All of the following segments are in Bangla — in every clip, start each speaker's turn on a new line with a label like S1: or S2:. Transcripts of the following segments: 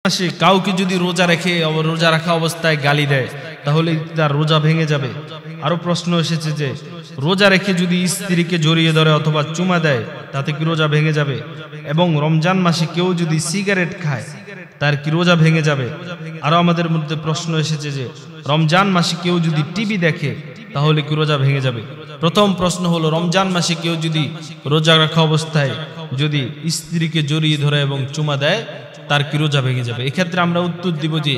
S1: মাসে কাউকে যদি রোজা রাখা অবস্থায় গালি দেয় তাহলে তার রোজা ভেঙে যাবে। আরো প্রশ্ন এসেছে যে রোজা রেখে যদি স্ত্রীকে জড়িয়ে ধরে অথবা চুমা দেয় তাতে কি রোজা ভেঙে যাবে? এবং রমজান মাসে কেউ যদি সিগারেট খায় তার কি রোজা ভেঙে যাবে? আরো আমাদের মধ্যে প্রশ্ন এসেছে যে রমজান মাসে কেউ যদি টিভি দেখে তাহলে কি রোজা ভেঙে যাবে? প্রথম প্রশ্ন হলো, রমজান মাসে কেউ যদি রোজা রাখা অবস্থায় যদি স্ত্রীকে জড়িয়ে ধরে এবং চুমা দেয় তার কি রোজা ভেঙে যাবে? এক্ষেত্রে আমরা উত্তর দিব যে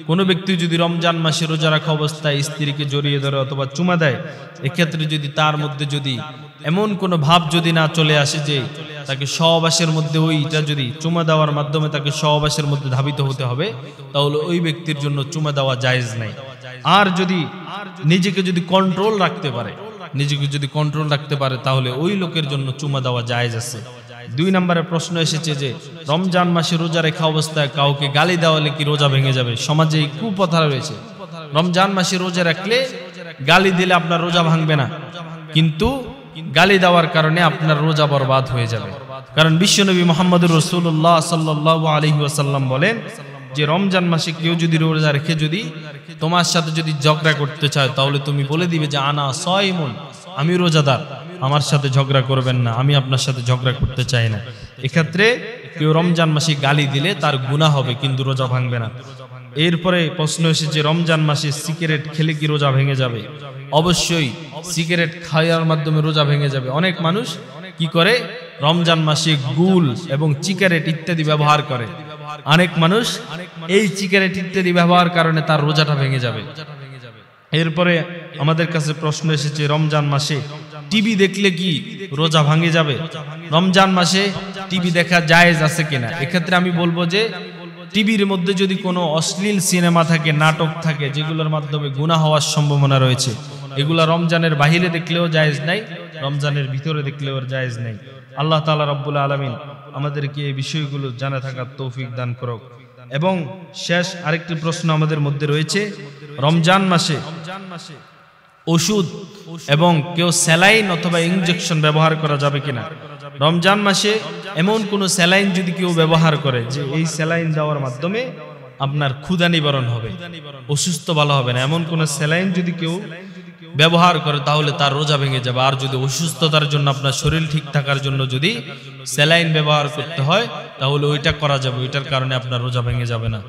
S1: কোনো ব্যক্তি যদি রমজান মাসে রোজা রাখা অবস্থায় স্ত্রীকে জড়িয়ে ধরে অথবা চুমা দেয়, এক্ষেত্রে যদি তার মধ্যে যদি এমন কোনো ভাব যদি না চলে আসে যে তাকে সহবাসের মধ্যে ওইটা যদি চুমা দেওয়ার মাধ্যমে তাকে সহবাসের মধ্যে ধাবিত হতে হবে, তাহলে ওই ব্যক্তির জন্য চুমা দেওয়া জায়েজ নাই। আর যদি নিজেকে যদি কন্ট্রোল রাখতে পারে তাহলে ওই লোকের জন্য চুমা দেওয়া জায়েজ আছে। 2 নম্বরে প্রশ্ন এসেছে যে রমজান মাসে রোজা রেখা অবস্থায় কাউকে গালি দেওয়ালে কি রোজা ভেঙে যাবে? সমাজে এই কুপ্রথা রয়েছে, রমজান মাসে রোজা রাখলে গালি দিলে আপনার রোজা ভাঙবে না, কিন্তু গালি দেওয়ার কারণে আপনার রোজা বরবাদ হয়ে যাবে। কারণ বিশ্বনবী মুহাম্মদুর রাসূলুল্লাহ সাল্লাল্লাহু আলাইহি ওয়াসাল্লাম বলেন যে রমজান মাসে কেউ যদি রোজা রেখে যদি তোমার সাথে যদি ঝগড়া করতে চায় তাহলে তুমি বলে দিবে যে আনা সাইমুন, আমি রোজাদার, আমার সাথে ঝগড়া করবেন না, আমি আপনার সাথে ঝগড়া করতে চাই না। এক্ষেত্রে কেউ রমজান মাসে গালি দিলে তার গুনাহ হবে, কিন্তু রোজা ভাঙবে না। এরপরে প্রশ্ন এসেছে রমজান মাসে সিগারেট খেলে কি রোজা ভেঙে যাবে? অবশ্যই সিগারেট খাওয়ার মাধ্যমে রোজা ভেঙে যাবে। অনেক মানুষ কি করে, রমজান মাসে গুল এবং সিগারেট ইত্যাদি ব্যবহার করে। অনেক মানুষ এই সিগারেট ইত্যাদি ব্যবহার কারণে তার রোজাটা ভেঙে যাবে। এরপরে আমাদের কাছে প্রশ্ন এসেছে রমজান মাসে টিভি দেখলে কি রোজা ভাঙে যাবে? রমজান মাসে টিভি দেখা জায়েজ আছে কিনা? এক্ষেত্রে আমি বলবো যে টিভির মধ্যে যদি কোনো অশ্লীল সিনেমা থাকে, নাটক থাকে, যেগুলোর মাধ্যমে গুনাহ হওয়ার সম্ভাবনা রয়েছে, এগুলা রমজানের বাহিরে দেখলেও জায়েজ নাই, রমজানের ভিতরে দেখলেও জায়েজ নাই। আল্লাহ তাআলা রব্বুল আলামিন আমাদেরকে এই বিষয়গুলো জানা থাকার তৌফিক দান করুক। এবং শেষ আরেকটি প্রশ্ন আমাদের মধ্যে রয়েছে, রমজান মাসে ওষুধ এবং কেউ স্যালাইন অথবা ইনজেকশন ব্যবহার করা যাবে কিনা? রমজান মাসে এমন কোন স্যালাইন যদি কেউ ব্যবহার করে যে এই স্যালাইন দেওয়ার মাধ্যমে আপনার ক্ষুধা নিবারণ হবে, অসুস্থ ভালো হবে না, এমন কোন স্যালাইন যদি কেউ ব্যবহার করে তাহলে তার রোজা ভেঙে যাবে। আর যদি অসুস্থতার জন্য আপনার শরীর ঠিক থাকার জন্য যদি স্যালাইন ব্যবহার করতে হয় তাহলে ওইটা করা যাবে, ওইটার কারণে আপনার রোজা ভেঙে যাবে না।